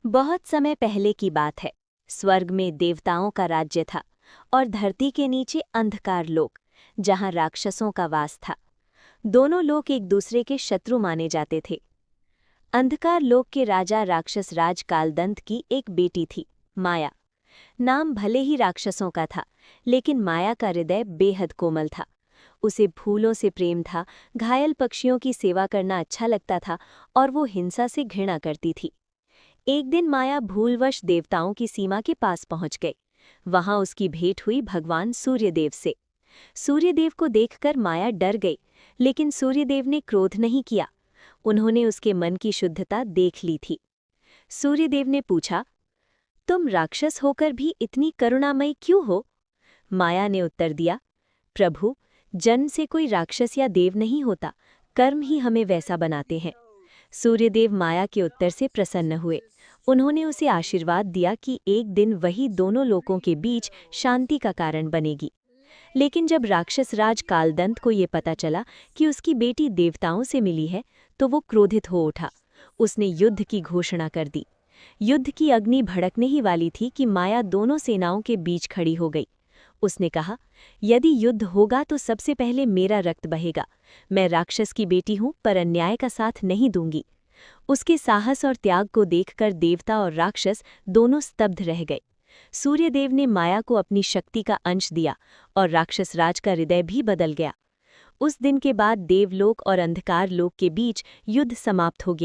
बहुत समय पहले की बात है। स्वर्ग में देवताओं का राज्य था और धरती के नीचे अंधकार लोक, जहां राक्षसों का वास था। दोनों लोक एक दूसरे के शत्रु माने जाते थे। अंधकार लोक के राजा राक्षस राज कालदंत की एक बेटी थी, माया। नाम भले ही राक्षसों का था, लेकिन माया का हृदय बेहद कोमल था। उसे फूलों से प्रेम था, घायल पक्षियों की सेवा करना अच्छा लगता था और वो हिंसा से घृणा करती थी। एक दिन माया भूलवश देवताओं की सीमा के पास पहुंच गई। वहां उसकी भेंट हुई भगवान सूर्यदेव से। सूर्यदेव को देखकर माया डर गई, लेकिन सूर्यदेव ने क्रोध नहीं किया। उन्होंने उसके मन की शुद्धता देख ली थी। सूर्यदेव ने पूछा, तुम राक्षस होकर भी इतनी करुणामयी क्यों हो? माया ने उत्तर दिया, प्रभु, जन्म से कोई राक्षस या देव नहीं होता, कर्म ही हमें वैसा बनाते हैं। सूर्यदेव माया के उत्तर से प्रसन्न हुए। उन्होंने उसे आशीर्वाद दिया कि एक दिन वही दोनों लोकों के बीच शांति का कारण बनेगी। लेकिन जब राक्षस राज कालदंत को ये पता चला कि उसकी बेटी देवताओं से मिली है, तो वो क्रोधित हो उठा। उसने युद्ध की घोषणा कर दी। युद्ध की अग्नि भड़कने ही वाली थी कि माया दोनों सेनाओं के बीच खड़ी हो गई। उसने कहा, यदि युद्ध होगा तो सबसे पहले मेरा रक्त बहेगा। मैं राक्षस की बेटी हूं, पर अन्याय का साथ नहीं दूंगी। उसके साहस और त्याग को देखकर देवता और राक्षस दोनों स्तब्ध रह गए। सूर्यदेव ने माया को अपनी शक्ति का अंश दिया और राक्षस राज का हृदय भी बदल गया। उस दिन के बाद देवलोक और अंधकार लोक के बीच युद्ध समाप्त हो गया।